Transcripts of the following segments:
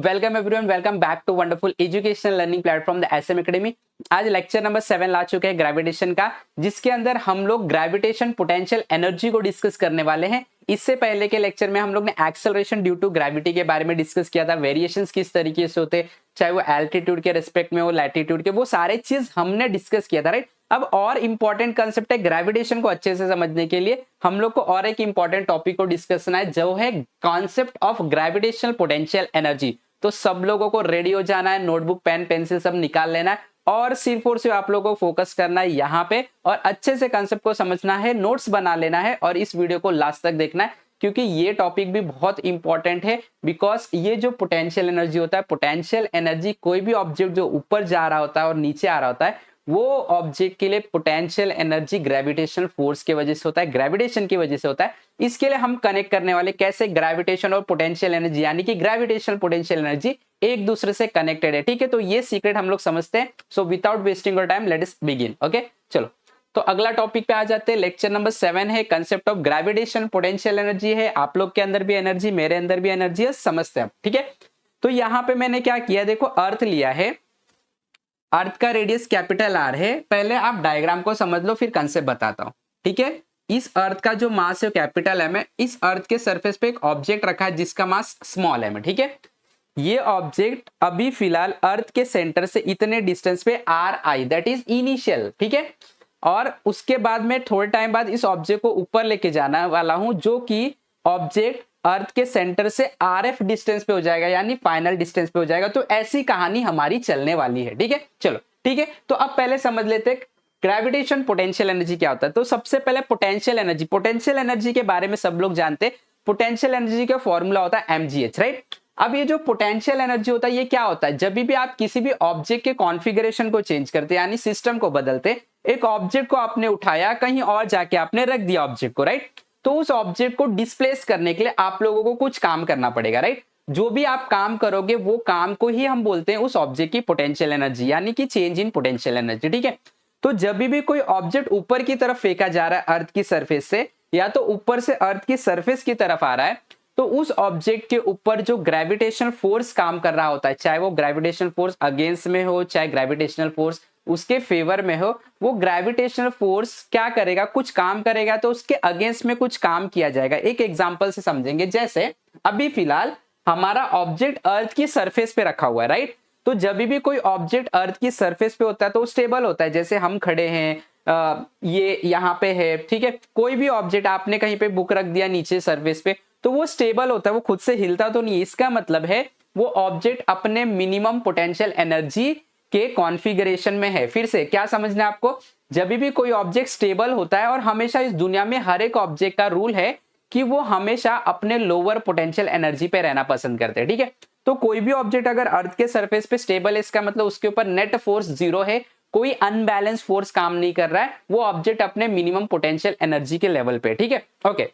Welcome everyone, welcome back to wonderful educational learning platform the SM academy. आज lecture number 7 ला चुके हैं gravitation का, जिसके अंदर हम लोग ग्रेविटेशन पोटेंशियल एनर्जी को डिस्कस करने वाले हैं। इससे पहले के लेक्चर में हम लोग ने एक्सेलरेशन ड्यू टू ग्रेविटी के बारे में डिस्कस किया था, वेरिएशंस किस तरीके से होते, चाहे वो एल्टीट्यूड के रिस्पेक्ट में हो, लैटिट्यूड के, वो सारे चीज हमने डिस्कस किया था, राइट। अब और इंपॉर्टेंट कंसेप्ट है ग्रेविटेशन को अच्छे से समझने के लिए हम लोग को और एक इंपॉर्टेंट टॉपिक को डिस्कस करना है, जो है concept of gravitational potential energy. तो सब लोगों को रेडी हो जाना है, नोटबुक पेन पेंसिल सब निकाल लेना है और सिर्फ और सिर्फ आप लोगों को फोकस करना है यहाँ पे और अच्छे से कंसेप्ट को समझना है, नोट्स बना लेना है और इस वीडियो को लास्ट तक देखना है, क्योंकि ये टॉपिक भी बहुत इंपॉर्टेंट है। बिकॉज ये जो पोटेंशियल एनर्जी होता है, पोटेंशियल एनर्जी कोई भी ऑब्जेक्ट जो ऊपर जा रहा होता है और नीचे आ रहा होता है, वो ऑब्जेक्ट के लिए पोटेंशियल एनर्जी ग्रेविटेशनल फोर्स की वजह से होता है, ग्रेविटेशन की वजह से होता है। इसके लिए हम कनेक्ट करने वाले कैसे ग्रेविटेशन और पोटेंशियल एनर्जी, यानी कि ग्रेविटेशनल पोटेंशियल एनर्जी एक दूसरे से कनेक्टेड है, ठीक है। तो ये सीक्रेट हम लोग समझते हैं। So without wasting your time let us begin. Okay, चलो तो अगला टॉपिक पे आ जाते हैं। लेक्चर नंबर 7 है concept of gravitation potential energy है। आप लोग के अंदर भी एनर्जी, मेरे अंदर भी एनर्जी है, समझते हैं, ठीक है। तो यहां पे मैंने क्या किया, देखो अर्थ लिया है, अर्थ का रेडियस कैपिटल आर है। पहले आप डायग्राम को समझ लो, फिर कंसेप्ट बताता हूं, ठीक है। इस अर्थ का जो मास है कैपिटल एम है। इस अर्थ के सरफेस पे एक ऑब्जेक्ट रखा है जिसका मास स्मॉल एम है, ठीक है। ये ऑब्जेक्ट अभी फिलहाल अर्थ के सेंटर से इतने डिस्टेंस पे are I, that is initial, ठीक है। और उसके बाद में थोड़े टाइम बाद इस ऑब्जेक्ट को ऊपर लेके जाने वाला हूं, जो कि ऑब्जेक्ट अर्थ के सेंटर से आर एफ डिस्टेंस पे हो जाएगा, यानी फाइनल डिस्टेंस पे हो जाएगा। तो ऐसी कहानी हमारी चलने वाली है, ठीक है। चलो ठीक है, तो अब पहले समझ लेते हैं ग्रेविटेशन पोटेंशियल एनर्जी क्या होता है। तो सबसे पहले पोटेंशियल एनर्जी, पोटेंशियल एनर्जी के बारे में सब लोग जानते हैं। पोटेंशियल एनर्जी का फॉर्मूला होता है mgh, राइट। अब ये जो पोटेंशियल एनर्जी होता है, ये क्या होता है, जब भी आप किसी भी ऑब्जेक्ट के कॉन्फ़िगरेशन को चेंज करते हैं, यानी सिस्टम को बदलते, एक ऑब्जेक्ट को आपने उठाया, कहीं और जाके आपने रख दिया ऑब्जेक्ट को, राइट। तो उस ऑब्जेक्ट को डिस्प्लेस करने के लिए आप लोगों को कुछ काम करना पड़ेगा, राइट। जो भी आप काम करोगे वो काम को ही हम बोलते हैं उस ऑब्जेक्ट की पोटेंशियल एनर्जी, यानी कि चेंज इन पोटेंशियल एनर्जी, ठीक है। तो जब भी कोई ऑब्जेक्ट ऊपर की तरफ फेंका जा रहा है अर्थ की सरफेस से, या तो ऊपर से अर्थ की सरफेस की तरफ आ रहा है, तो उस ऑब्जेक्ट के ऊपर जो ग्रेविटेशनल फोर्स काम कर रहा होता है, चाहे वो ग्रेविटेशनल फोर्स अगेंस्ट में हो, चाहे ग्रेविटेशनल फोर्स उसके फेवर में हो, वो ग्रेविटेशनल फोर्स क्या करेगा, कुछ काम करेगा, तो उसके अगेंस्ट में कुछ काम किया जाएगा। एक एग्जांपल से समझेंगे, जैसे अभी फिलहाल हमारा ऑब्जेक्ट अर्थ की सरफेस पे रखा हुआ है, राइट। तो जब भी कोई ऑब्जेक्ट अर्थ की सरफेस पे होता है तो वो स्टेबल होता है, जैसे हम खड़े हैं, ये यहाँ पे है, ठीक है। कोई भी ऑब्जेक्ट आपने कहीं पे बुक रख दिया नीचे सरफेस पे, तो वो स्टेबल होता है, वो खुद से हिलता तो नहीं। इसका मतलब है वो ऑब्जेक्ट अपने मिनिमम पोटेंशियल एनर्जी के कॉन्फ़िगरेशन में है। फिर से क्या समझना है आपको, जब भी कोई ऑब्जेक्ट स्टेबल होता है, और हमेशा इस दुनिया में हर एक ऑब्जेक्ट का रूल है कि वो हमेशा अपने लोअर पोटेंशियल एनर्जी पे रहना पसंद करते हैं, ठीक है। तो कोई भी ऑब्जेक्ट अगर अर्थ के सरफेस पे स्टेबल है, इसका मतलब उसके ऊपर नेट फोर्स जीरो है, कोई अनबैलेंस फोर्स काम नहीं कर रहा है, वो ऑब्जेक्ट अपने मिनिमम पोटेंशियल एनर्जी के लेवल पे, ठीक है। ओके,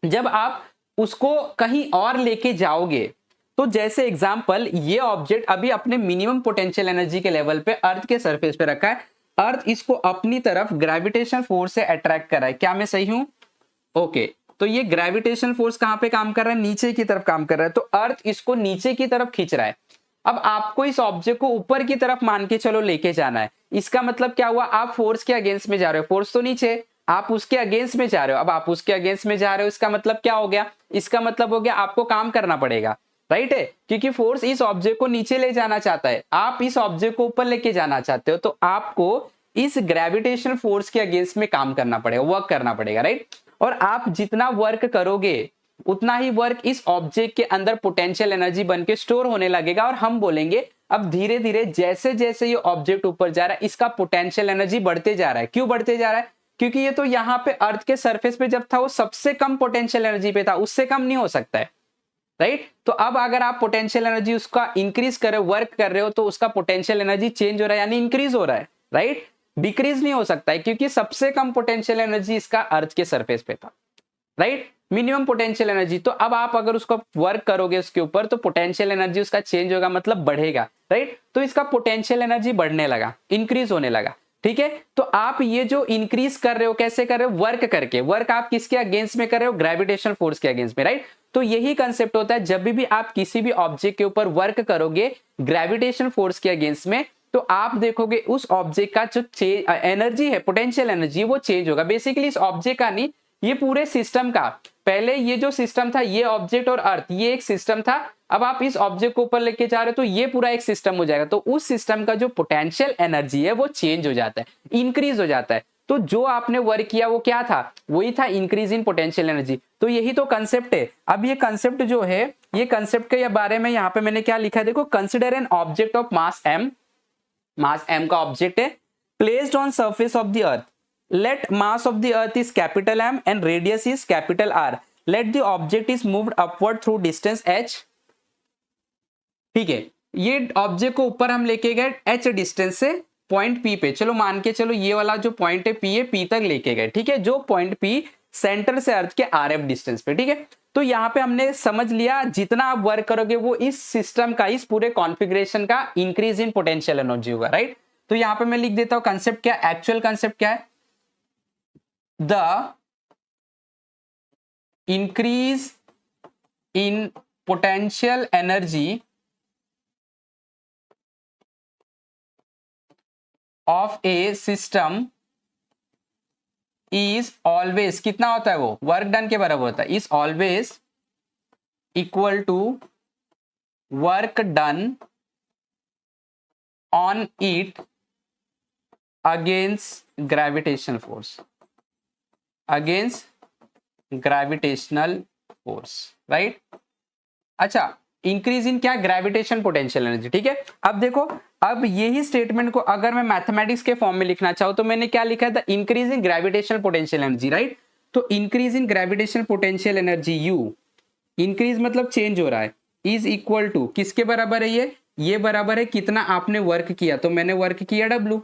जब आप उसको कहीं और लेके जाओगे, तो जैसे एग्जांपल ये ऑब्जेक्ट अभी अपने मिनिमम पोटेंशियल एनर्जी के लेवल पे अर्थ के सरफेस पे रखा है, अर्थ इसको अपनी तरफ ग्रेविटेशन फोर्स से अट्रैक्ट कर रहा है। क्या मैं सही हूं? ओके, तो ये ग्रेविटेशन फोर्स कहां पे काम कर रहा है, नीचे की तरफ काम कर रहा है, तो अर्थ इसको नीचे की तरफ खींच रहा है। अब आपको इस ऑब्जेक्ट को ऊपर की तरफ मान के चलो लेके जाना है। इसका मतलब क्या हुआ, आप फोर्स के अगेंस्ट में जा रहे हो, फोर्स तो नीचे, आप उसके अगेंस्ट में जा रहे हो। अब आप उसके अगेंस्ट में जा रहे हो, इसका मतलब क्या हो गया, इसका मतलब हो गया आपको काम करना पड़ेगा, राइट है, क्योंकि फोर्स इस ऑब्जेक्ट को नीचे ले जाना चाहता है, आप इस ऑब्जेक्ट को ऊपर लेके जाना चाहते हो, तो आपको इस ग्रेविटेशनल फोर्स के अगेंस्ट में काम करना पड़ेगा, वर्क करना पड़ेगा, राइट। और आप जितना वर्क करोगे उतना ही वर्क इस ऑब्जेक्ट के अंदर पोटेंशियल एनर्जी बन के स्टोर होने लगेगा, और हम बोलेंगे अब धीरे धीरे जैसे जैसे ये ऑब्जेक्ट ऊपर जा रहा है, इसका पोटेंशियल एनर्जी बढ़ते जा रहा है। क्यों बढ़ते जा रहा है, क्योंकि ये तो यहाँ पे अर्थ के सरफेस पे जब था वो सबसे कम पोटेंशियल एनर्जी पे था, उससे कम नहीं हो सकता है, राइट। तो अब अगर आप पोटेंशियल एनर्जी उसका इंक्रीज कर रहे हो, वर्क कर रहे हो, तो उसका पोटेंशियल एनर्जी चेंज हो रहा है, यानी इंक्रीज हो रहा है, राइट। डिक्रीज नहीं हो सकता है, क्योंकि सबसे कम पोटेंशियल एनर्जी इसका अर्थ के सरफेस पे था, राइट, मिनिमम पोटेंशियल एनर्जी। तो अब आप अगर उसको वर्क करोगे उसके ऊपर, तो पोटेंशियल एनर्जी उसका चेंज होगा, मतलब बढ़ेगा, राइट। तो इसका पोटेंशियल एनर्जी बढ़ने लगा, इंक्रीज होने लगा। ठीक है। तो आप ये जो इंक्रीज कर रहे हो कैसे कर रहे हो, वर्क करके। वर्क आप किसके अगेंस्ट में कर रहे हो, ग्रेविटेशनल फोर्स के अगेंस्ट में, राइट। तो यही कंसेप्ट होता है, जब भी आप किसी भी ऑब्जेक्ट के ऊपर वर्क करोगे ग्रेविटेशनल फोर्स के अगेंस्ट में, तो आप देखोगे उस ऑब्जेक्ट का जो एनर्जी है, पोटेंशियल एनर्जी, वो चेंज होगा। बेसिकली इस ऑब्जेक्ट का नहीं, ये पूरे सिस्टम का, पहले ये जो सिस्टम था, ये ऑब्जेक्ट और अर्थ, ये एक सिस्टम था। अब आप इस ऑब्जेक्ट को ऊपर लेके जा रहे हो तो ये पूरा एक सिस्टम हो जाएगा। तो उस सिस्टम का जो पोटेंशियल एनर्जी है वो चेंज हो जाता है, इंक्रीज हो जाता है। तो जो आपने वर्क किया वो क्या था, वही था इंक्रीज इन पोटेंशियल एनर्जी। तो यही तो कंसेप्ट है। अब ये कंसेप्ट जो है, ये कंसेप्ट के बारे में यहाँ पे मैंने क्या लिखा है, देखो, consider an object of mass m, mass m का ऑब्जेक्ट है, placed on surface of the earth, let mass of the earth is capital M and radius is capital R, let the object is moved upward through distance h। ठीक है, ये object को ऊपर हम लेके गए h डिस्टेंस से point P पे, चलो मान के चलो ये वाला जो पॉइंट है P है, P तक लेके गए, ठीक है, जो पॉइंट P सेंटर से अर्थ के RF डिस्टेंस पे, ठीक है। तो यहाँ पे हमने समझ लिया जितना आप वर्क करोगे वो इस सिस्टम का, इस पूरे कॉन्फ़िगरेशन का इंक्रीज इन पोटेंशियल एनर्जी होगा, राइट। तो यहाँ पे मैं लिख देता हूँ कंसेप्ट क्या, एक्चुअल कंसेप्ट क्या है, the increase in potential energy of a system is always, कितना होता है वो, वर्क डन के बराबर होता है, is always equal to work done on it against gravitational force, against gravitational force, right. अच्छा, इंक्रीज इन क्या, ग्रेविटेशन पोटेंशियल एनर्जी, ठीक है। अब देखो, अब यही स्टेटमेंट को अगर मैं मैथमेटिक्स के फॉर्म में लिखना चाहूं तो मैंने क्या लिखा है, the increase in gravitational potential energy, right. तो increase in gravitational potential energy U, increase मतलब चेंज हो रहा है, इज इक्वल टू किसके बराबर है, ये बराबर है कितना आपने वर्क किया, तो मैंने वर्क किया W,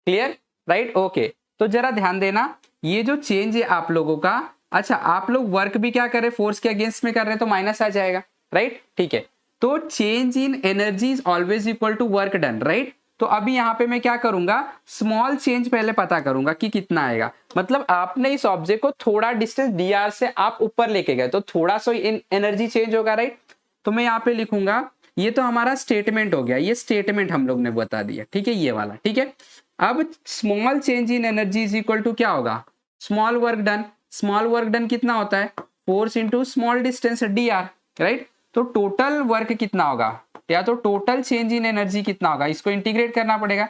क्लियर, राइट, ओके। तो जरा ध्यान देना, ये जो चेंज है आप लोगों का, अच्छा आप लोग वर्क भी क्या कर रहे हैं, फोर्स के अगेंस्ट में कर रहे हैं, तो माइनस आ जाएगा, राइट, ठीक है। तो change in energy is always equal to work done, right. तो अभी यहाँ पे मैं क्या करूंगा, स्मॉल चेंज पहले पता करूंगा कि कितना आएगा। मतलब आपने इस ऑब्जेक्ट को थोड़ा डिस्टेंस dr से आप ऊपर लेके गए तो थोड़ा सा एनर्जी चेंज होगा, राइट। तो मैं यहाँ पे लिखूंगा, ये तो हमारा स्टेटमेंट हो गया, ये स्टेटमेंट हम लोग ने बता दिया, ठीक है, ये वाला, ठीक है। अब small change in energy is equal to क्या होगा, small work done. Small work done कितना होता है, force into small distance dr, right. तो टोटल वर्क कितना होगा, या तो टोटल चेंज इन एनर्जी कितना होगा, इसको इंटीग्रेट करना पड़ेगा।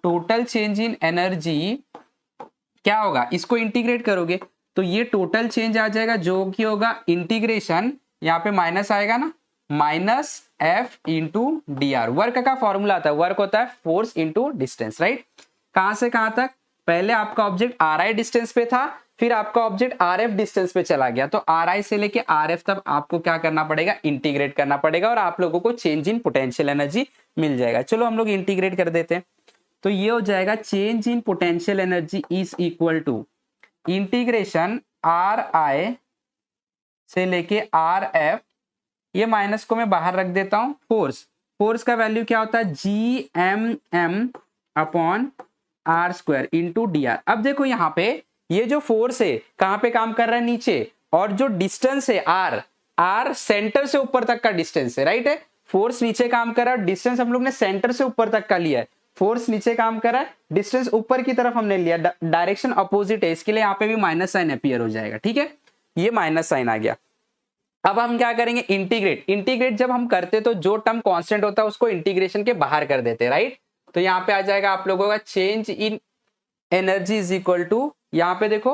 टोटल चेंज इन एनर्जी क्या होगा, इसको इंटीग्रेट करोगे तो ये टोटल चेंज आ जाएगा, जो कि होगा इंटीग्रेशन, यहाँ पे माइनस आएगा ना, minus F into dr। Work का फॉर्मूला आता है, वर्क होता है फोर्स इंटू डिस्टेंस, राइट। कहां से कहां तक, पहले आपका ऑब्जेक्ट RI डिस्टेंस पे था, फिर आपका ऑब्जेक्ट RF डिस्टेंस पे चला गया, तो RI से लेके RF तक आपको क्या करना पड़ेगा, इंटीग्रेट करना पड़ेगा, और आप लोगों को चेंज इन पोटेंशियल एनर्जी मिल जाएगा। चलो हम लोग इंटीग्रेट कर देते हैं, तो ये हो जाएगा change in potential energy is equal to integration RI से लेके RF, ये माइनस को मैं बाहर रख देता हूं, फोर्स का वैल्यू क्या होता है, GMM upon R square into dr। अब देखो यहाँ पे ये जो फोर्स है कहां पे काम कर रहा है, नीचे, और जो डिस्टेंस है R सेंटर से ऊपर तक का डिस्टेंस है, राइट है। फोर्स नीचे काम कर रहा है, डिस्टेंस हम लोग ने सेंटर से ऊपर तक का लिया है, फोर्स नीचे काम कर रहा है, डिस्टेंस ऊपर की तरफ हमने लिया, डायरेक्शन अपोजिट है, इसके लिए यहाँ पे भी माइनस साइन अपीयर हो जाएगा, ठीक है, ये माइनस साइन आ गया। अब हम क्या करेंगे, इंटीग्रेट जब हम करते तो जो टर्म कांस्टेंट होता है उसको इंटीग्रेशन के बाहर कर देते, राइट। तो यहाँ पे आ जाएगा आप लोगों का change in energy is equal to, यहाँ पे देखो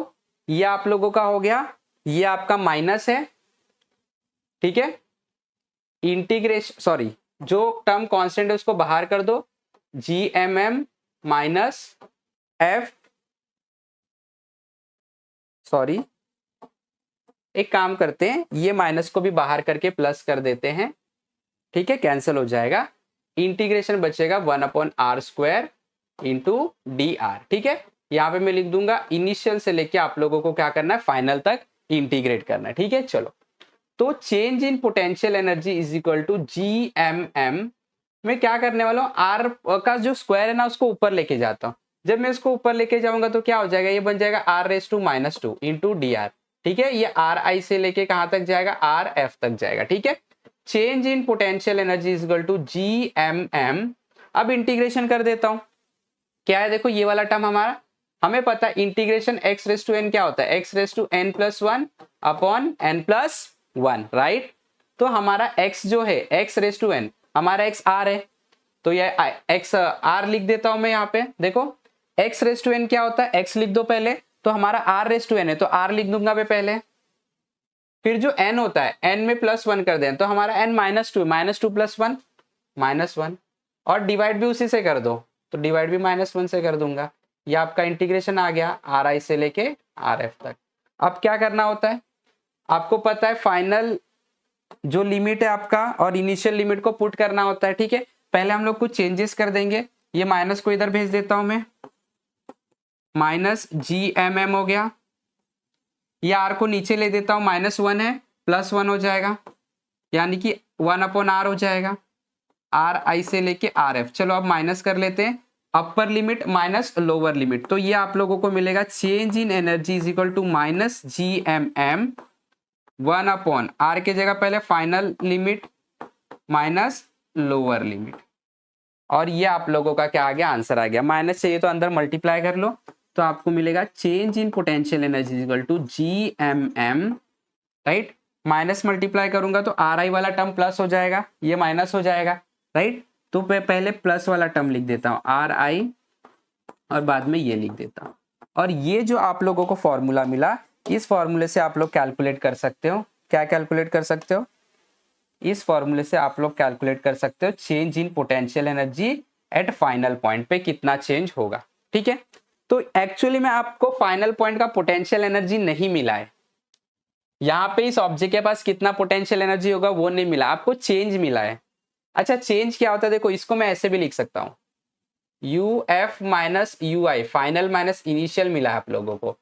ये आप लोगों का हो गया, ये आपका माइनस है, ठीक है, इंटीग्रेशन, सॉरी, जो टर्म कांस्टेंट है उसको बाहर कर दो, GMM माइनस F, सॉरी, एक काम करते हैं, ये माइनस को भी बाहर करके प्लस कर देते हैं, ठीक है, कैंसिल हो जाएगा, इंटीग्रेशन बचेगा 1/r स्क्वायर इंटू dr, ठीक है। यहाँ पे मैं लिख दूंगा इनिशियल से लेके आप लोगों को क्या करना है, फाइनल तक इंटीग्रेट करना है, ठीक है। चलो, तो change in potential energy is equal to GMM मैं क्या करने वाला हूँ, आर का जो स्क्वायर है ना उसको ऊपर लेके जाता हूँ। जब मैं इसको ऊपर लेके जाऊंगा तो क्या हो जाएगा, ये बन जाएगा R raise to -2 into D R. ठीक है, ये आर आई से लेके कहां तक जाएगा, आर एफ तक जाएगा। ठीक है, change in potential energy is equal to G M M. अब इंटीग्रेशन कर देता हूं, क्या है देखो ये वाला टर्म हमारा, हमें पता है integration X raise to N क्या होता है, X raise to N plus one upon N plus one, right. तो हमारा x जो है x रेस टू एन, हमारा x r है, तो ये x r लिख देता हूं मैं यहाँ पे। देखो x रेस टू एन क्या होता है, x लिख दो पहले, तो हमारा r रेस टू एन है तो r लिख दूंगा मैं पहले। फिर जो n होता है n में प्लस वन कर दें तो हमारा n -2 प्लस वन -1, और डिवाइड भी उसी से कर दो तो डिवाइड भी -1 से कर दूंगा। ये आपका इंटीग्रेशन आ गया आर आई से लेके आर एफ तक। अब क्या करना होता है, आपको पता है फाइनल जो लिमिट है आपका और इनिशियल लिमिट को पुट करना होता है। ठीक है, पहले हम लोग कुछ चेंजेस कर देंगे, ये माइनस को इधर भेज देता हूं मैं, माइनस जी एम एम हो गया, ये आर को नीचे ले देता हूं, -1 है +1 हो जाएगा, यानी कि 1/r हो जाएगा, आर आई से लेके आर एफ। चलो अब माइनस कर लेते हैं, upper limit minus lower limit, तो ये आप लोगों को मिलेगा change in energy is equal to minus G M M 1/r के जगह पहले final limit minus lower limit, और ये आप लोगों का क्या आ गया, आंसर आ गया। माइनस चाहिए तो अंदर मल्टीप्लाई कर लो, तो आपको मिलेगा change in potential energy equal to G M M, right. Minus multiply करूंगा तो आर आई वाला टर्म प्लस हो जाएगा, ये माइनस हो जाएगा, राइट। तो मैं पहले प्लस वाला टर्म लिख देता हूँ आर आई, और बाद में ये लिख देता हूँ, और ये जो आप लोगों को फॉर्मूला मिला, इस फॉर्मूले से आप लोग कैलकुलेट कर सकते हो, क्या कैलकुलेट कर सकते हो, इस फॉर्मूले से आप लोग कैलकुलेट कर सकते हो change in potential energy at final point पे कितना चेंज होगा। ठीक है, तो एक्चुअली में आपको फाइनल पॉइंट का पोटेंशियल एनर्जी नहीं मिला है, यहाँ पे इस ऑब्जेक्ट के पास कितना पोटेंशियल एनर्जी होगा वो नहीं मिला, आपको चेंज मिला है। अच्छा, चेंज क्या होता है, देखो इसको मैं ऐसे भी लिख सकता हूँ, U F minus you I, final minus initial मिला है आप लोगों को।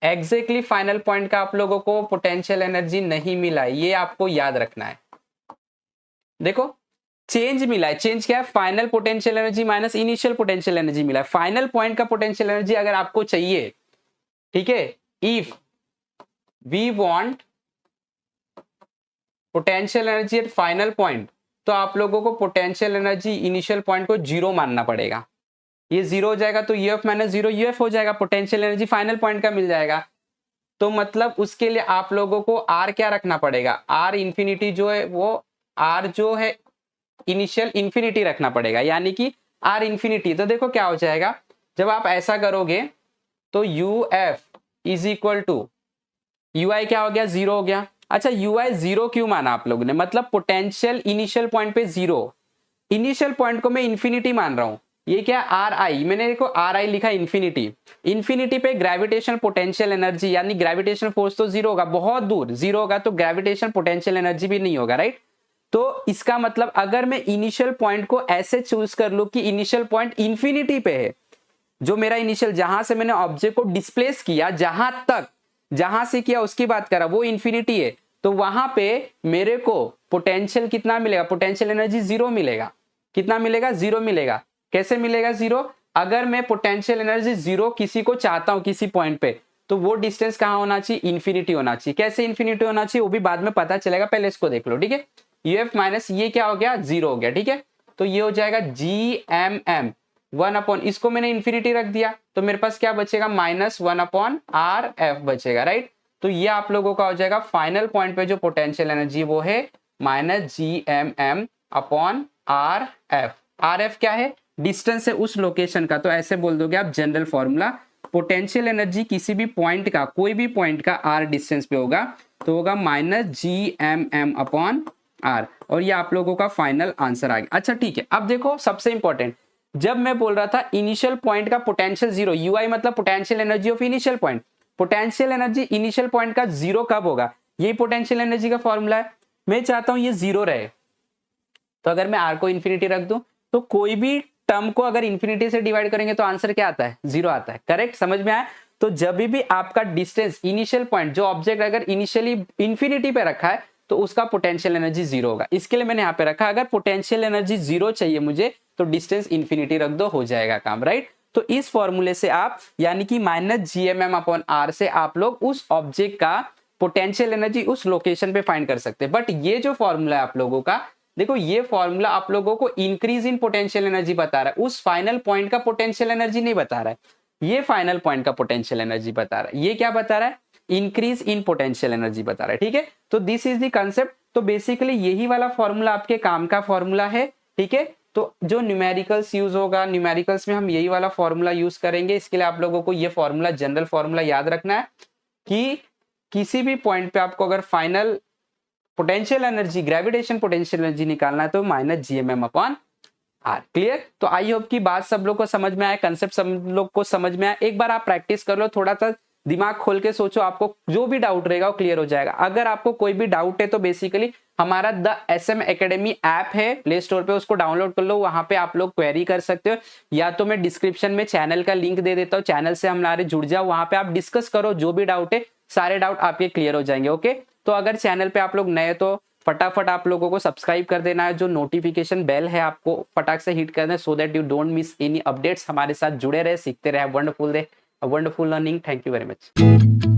एग्जैक्टली फाइनल पॉइंट का आप लोगों को पोटेंशियल एनर्जी नहीं मिला है, ये आपको याद रखना है। देखो चेंज मिला है, चेंज क्या है, final potential energy minus initial potential energy मिला है। फाइनल पॉइंट का पोटेंशियल एनर्जी अगर आपको चाहिए, ठीक है, if we want potential energy at final point, तो आप लोगों को पोटेंशियल एनर्जी इनिशियल पॉइंट को 0 मानना पड़ेगा। ये 0 हो जाएगा तो यूएफ माइनस 0 यूएफ हो जाएगा, पोटेंशियल एनर्जी फाइनल पॉइंट का मिल जाएगा। तो मतलब उसके लिए आप लोगों को आर क्या रखना पड़ेगा, आर इंफिनिटी जो है वो आर जो है इनिशियल इंफिनिटी रखना पड़ेगा, यानी कि आर इंफिनिटी। तो देखो क्या हो जाएगा, जब आप ऐसा करोगे तो U F is equal to U I क्या हो गया, 0 हो गया। अच्छा, यू आई 0 क्यों माना आप लोगों ने, मतलब पोटेंशियल इनिशियल पॉइंट पे 0, इनिशियल पॉइंट को मैं इंफिनिटी मान रहा हूं। ये क्या आर आई, मैंने देखो आर आई लिखा इंफिनिटी, इंफिनिटी पे ग्रेविटेशनल पोटेंशियल एनर्जी यानी ग्रेविटेशनल फोर्स तो 0 होगा, बहुत दूर 0 होगा, तो ग्रेविटेशनल पोटेंशियल एनर्जी भी नहीं होगा, राइट। तो इसका मतलब अगर मैं इनिशियल पॉइंट को ऐसे चूज कर लूं कि इनिशियल पॉइंट इंफिनिटी पे है, जो मेरा इनिशियल जहां से मैंने ऑब्जेक्ट को डिस्प्लेस किया, जहां तक जहां से किया उसकी बात करा वो इंफिनिटी है, तो वहां पे मेरे को पोटेंशियल कितना मिलेगा, पोटेंशियल एनर्जी 0 मिलेगा। कितना मिलेगा, 0 मिलेगा। कैसे मिलेगा 0, अगर मैं पोटेंशियल एनर्जी 0 किसी को चाहता हूं किसी पॉइंट पे, तो वो डिस्टेंस कहां होना चाहिए, इंफिनिटी होना चाहिए। कैसे इंफिनिटी होना चाहिए वो भी बाद में पता चलेगा, पहले इसको देख लो। ठीक है, यूएफ माइनस ये क्या हो गया, 0 हो गया। ठीक है, तो ये हो जाएगा जी एम एम 1/, इसको मैंने इंफिनिटी रख दिया तो मेरे पास क्या बचेगा, -1/r(f) बचेगा, राइट। तो ये आप लोगों का हो जाएगा फाइनल पॉइंट पे जो पोटेंशियल एनर्जी वो है -gmm/r(f). rf क्या है, डिस्टेंस है उस लोकेशन का, तो ऐसे बोल दोगे आप जनरल फॉर्मूला, पोटेंशियल एनर्जी किसी भी पॉइंट का, कोई भी पॉइंट का r डिस्टेंस पे होगा तो होगा -gmm/r, और ये आप लोगों का फाइनल आंसर आ गया। अच्छा ठीक है, अब देखो सबसे इंपॉर्टेंट, जब मैं बोल रहा था इनिशियल पॉइंट का पोटेंशियल 0, यूआई मतलब potential energy of initial point, potential energy initial point का 0 कब होगा, यही पोटेंशियल एनर्जी का फॉर्मूला है। मैं चाहता हूं ये 0 रहे, तो अगर मैं आर को इंफिनिटी रख दूं तो कोई भी टर्म को अगर इंफिनिटी से डिवाइड करेंगे तो आंसर क्या आता है, 0 आता है, करेक्ट, समझ में आया। तो जब भी आपका डिस्टेंस इनिशियल पॉइंट, जो ऑब्जेक्ट अगर इनिशियली इंफिनिटी पे रखा है तो उसका पोटेंशियल एनर्जी जीरो होगा। इसके लिए मैंने यहाँ पे रखा, अगर पोटेंशियल एनर्जी जीरो चाहिए मुझे तो डिस्टेंस इन्फिनिटी रख दो, हो जाएगा काम, राइट। तो इस फॉर्मूले से आप यानी कि -gmm/r से आप लोग उस ऑब्जेक्ट का पोटेंशियल एनर्जी उस लोकेशन पे फाइंड कर सकते हैं। बट ये जो फॉर्मूला है आप लोगों का, देखो ये फॉर्मूला आप लोगों को इंक्रीज इन पोटेंशियल एनर्जी बता रहा है, उस फाइनल पॉइंट का पोटेंशियल एनर्जी नहीं बता रहा है। ये फाइनल पॉइंट का पोटेंशियल एनर्जी बता रहा है। ये क्या बता रहा है? इंक्रीज इन पोटेंशियल एनर्जी बता रहा है, ठीक है। तो दिस इज द कंसेप्ट। तो बेसिकली यही वाला फॉर्मूला आपके काम का फॉर्मूला है, ठीक है। तो जो न्यूमेरिकल्स यूज होगा, न्यूमेरिकल्स में हम यही वाला फॉर्मूला यूज करेंगे। इसके लिए आप लोगों को ये फॉर्मूला, जनरल फॉर्मूला याद रखना है कि किसी भी पॉइंट पे आपको अगर final potential energy, gravitation potential energy निकालना है तो -gmm/r। क्लियर? तो आई होप की बात सब लोग को समझ में आया, कंसेप्ट सब लोग को समझ में आया। एक बार आप प्रैक्टिस कर लो, थोड़ा सा दिमाग खोल के सोचो, आपको जो भी डाउट रहेगा वो क्लियर हो जाएगा। अगर आपको कोई भी डाउट है तो बेसिकली हमारा द SM एकेडमी ऐप है प्ले स्टोर पे, उसको डाउनलोड कर लो, वहां पे आप लोग क्वेरी कर सकते हो, या तो मैं डिस्क्रिप्शन में चैनल का लिंक दे देता हूँ, चैनल से हमारे जुड़ जाओ, वहां पे आप डिस्कस करो, जो भी डाउट है सारे डाउट आपके क्लियर हो जाएंगे। ओके, तो अगर चैनल पे आप लोग नए तो फटाफट आप लोगों को सब्सक्राइब कर देना है, जो नोटिफिकेशन बेल है आपको फटाक से हिट कर देना, so that you don't miss any updates. हमारे साथ जुड़े रहे, सीखते रहे। Wonderful day, wonderful learning. Thank you very much.